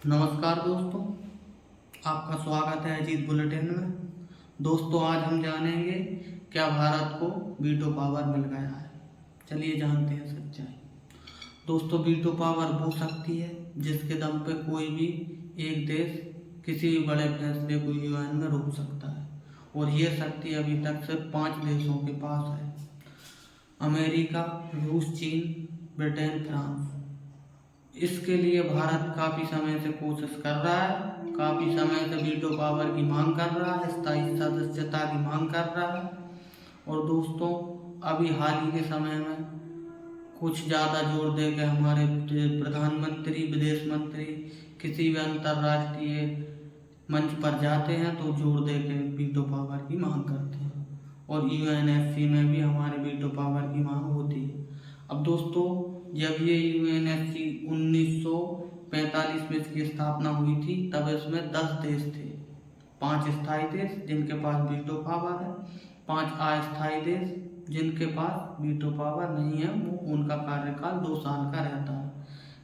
नमस्कार दोस्तों, आपका स्वागत है अजीत बुलेटिन में। दोस्तों, आज हम जानेंगे क्या भारत को वीटो पावर मिल गया है। चलिए जानते हैं सच्चाई। दोस्तों, वीटो पावर वो शक्ति है जिसके दम पे कोई भी एक देश किसी भी बड़े फैसले को यूएन में रोक सकता है, और ये शक्ति अभी तक सिर्फ 5 देशों के पास है: अमेरिका, रूस, चीन, ब्रिटेन, फ्रांस। इसके लिए भारत काफ़ी समय से कोशिश कर रहा है, काफ़ी समय से वीटो पावर की मांग कर रहा है, स्थायी सदस्यता की मांग कर रहा है। और दोस्तों, अभी हाल ही के समय में कुछ ज़्यादा जोर दे के हमारे प्रधानमंत्री, विदेश मंत्री किसी भी अंतर्राष्ट्रीय मंच पर जाते हैं तो जोर दे के वीटो पावर की मांग करते हैं, और यूएनएससी में भी हमारे वीटो पावर की मांग होती है। अब दोस्तों, जब ये यूएनएससी 1945 में इसकी स्थापना हुई थी, तब इसमें 10 देश थे। 5 स्थायी देश जिनके पास वीटो पावर है, 5 अस्थायी देश जिनके पास वीटो पावर नहीं है। वो उनका कार्यकाल 2 साल का रहता है।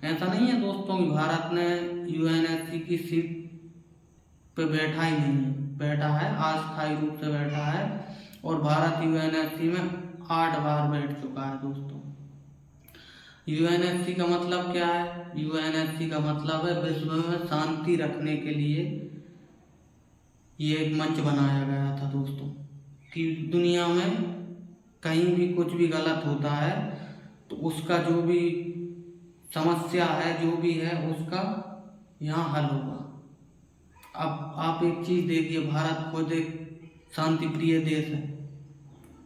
ऐसा नहीं है दोस्तों कि भारत ने यूएनएससी की सीट पे बैठा ही नहीं है, बैठा है, अस्थायी रूप से बैठा है, और भारत यूएनएससी में 8 बार बैठ चुका है। दोस्तों, यूएनएससी का मतलब क्या है? यूएनएससी का मतलब है विश्व में शांति रखने के लिए ये एक मंच बनाया गया था दोस्तों, कि दुनिया में कहीं भी कुछ भी गलत होता है तो उसका जो भी समस्या है, जो भी है, उसका यहाँ हल होगा। अब आप एक चीज़ देखिए, भारत खुद एक शांति प्रिय देश है,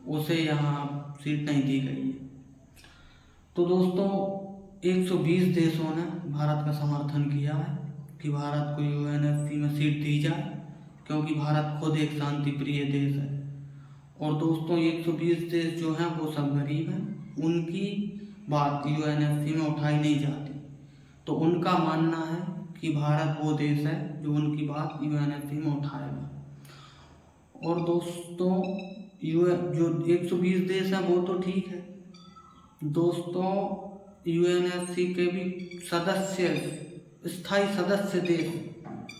उसे यहाँ सीट नहीं दी गई है। तो दोस्तों, 120 देशों ने भारत का समर्थन किया है कि भारत को यूएनएससी में सीट दी जाए, क्योंकि भारत खुद एक शांति प्रिय देश है। और दोस्तों, 120 देश जो हैं वो सब गरीब हैं, उनकी बात यूएनएससी में उठाई नहीं जाती। तो उनका मानना है कि भारत वो देश है जो उनकी बात यूएनएससी में उठाएगा। और दोस्तों, जो 120 देश हैं वो तो ठीक है दोस्तों, यूएनएससी के भी सदस्य, स्थायी सदस्य देश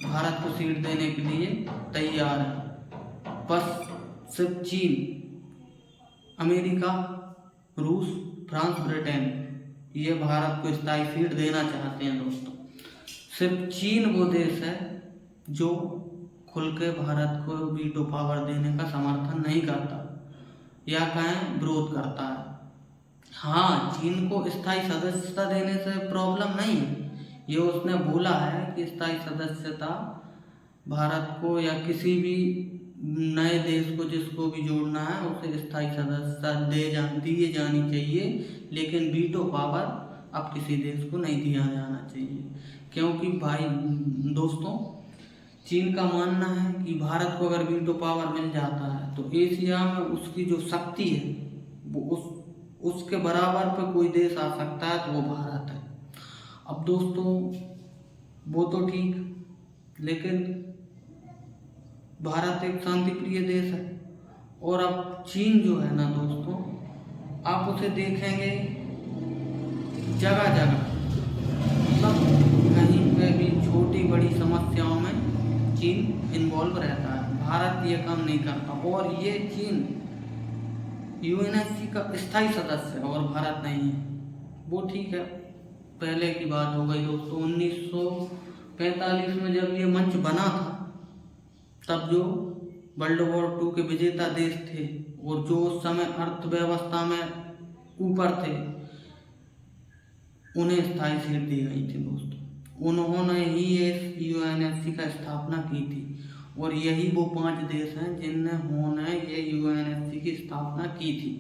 भारत को सीट देने के लिए तैयार हैं। बस सिर्फ चीन, अमेरिका, रूस, फ्रांस, ब्रिटेन ये भारत को स्थायी सीट देना चाहते हैं। दोस्तों, सिर्फ चीन वो देश है जो खुल के भारत को वीटो पावर देने का समर्थन नहीं करता, या कहें विरोध करता है। हाँ, चीन को स्थायी सदस्यता देने से प्रॉब्लम नहीं है। ये उसने बोला है कि स्थायी सदस्यता भारत को या किसी भी नए देश को जिसको भी जोड़ना है उसे स्थायी सदस्यता दिए जानी चाहिए, लेकिन वीटो पावर अब किसी देश को नहीं दिया जाना चाहिए। क्योंकि भाई दोस्तों, चीन का मानना है कि भारत को अगर वीटो पावर मिल जाता है तो एशिया में उसकी जो शक्ति है वो उसके बराबर पे कोई देश आ सकता है, तो वो भारत है। अब दोस्तों, वो तो ठीक, लेकिन भारत एक शांति प्रिय देश है। और अब चीन जो है ना दोस्तों, आप उसे देखेंगे जगह जगह, मतलब कहीं पे भी छोटी बड़ी समस्याओं में चीन इन्वॉल्व रहता है। भारत ये काम नहीं करता, और ये चीन यूएनएससी का स्थायी सदस्य है और भारत नहीं है। वो ठीक है, पहले की बात हो गई दोस्तों। 1945 में जब ये मंच बना था, तब जो वर्ल्ड वॉर 2 के विजेता देश थे और जो उस समय अर्थव्यवस्था में ऊपर थे, उन्हें स्थायी सीट दी गई थी दोस्तों। उन्होंने ही इस यूएनएससी का स्थापना की थी, और यही वो 5 देश हैं जिन्होंने ये यूएनएससी की स्थापना की थी,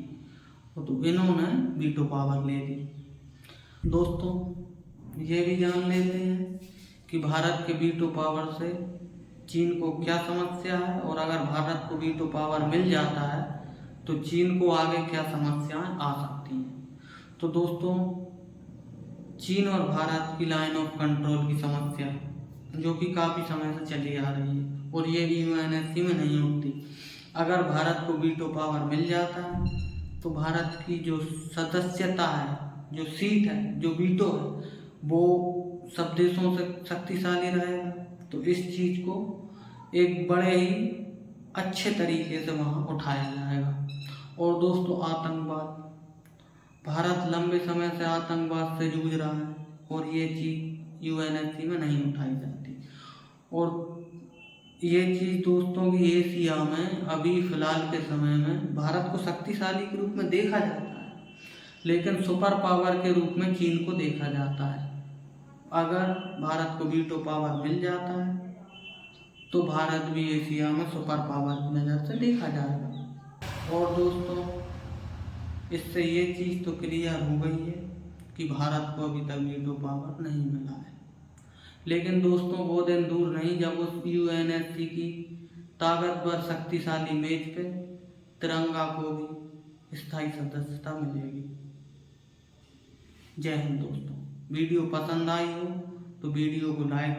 तो इन्होंने वीटो पावर ले ली। दोस्तों, ये भी जान लेते हैं कि भारत के वीटो पावर से चीन को क्या समस्या है, और अगर भारत को वीटो पावर मिल जाता है तो चीन को आगे क्या समस्याएं आ सकती हैं। तो दोस्तों, चीन और भारत की लाइन ऑफ कंट्रोल की समस्या जो कि काफ़ी समय से चली आ रही है, और ये यूएनएससी में नहीं होती। अगर भारत को वीटो पावर मिल जाता है तो भारत की जो सदस्यता है, जो सीट है, जो वीटो है, वो सब देशों से शक्तिशाली रहेगा। तो इस चीज़ को एक बड़े ही अच्छे तरीके से वहाँ उठाया जाएगा। और दोस्तों, आतंकवाद, भारत लंबे समय से आतंकवाद से जूझ रहा है और ये चीज़ यूएनएससी में नहीं उठाई जाती। और ये चीज़ दोस्तों की एशिया में अभी फ़िलहाल के समय में भारत को शक्तिशाली के रूप में देखा जाता है, लेकिन सुपर पावर के रूप में चीन को देखा जाता है। अगर भारत को वीटो पावर मिल जाता है तो भारत भी एशिया में सुपर पावर की नज़र से देखा जाएगा। और दोस्तों, इससे ये चीज़ तो क्लियर हो गई है कि भारत को अभी तक वीटो पावर नहीं मिला है। लेकिन दोस्तों, वो दिन दूर नहीं जब उस यूएनएससी की ताकतवर शक्तिशाली मेज पे तिरंगा को भी स्थायी सदस्यता मिलेगी। जय हिंद दोस्तों। वीडियो पसंद आई हो तो वीडियो को लाइक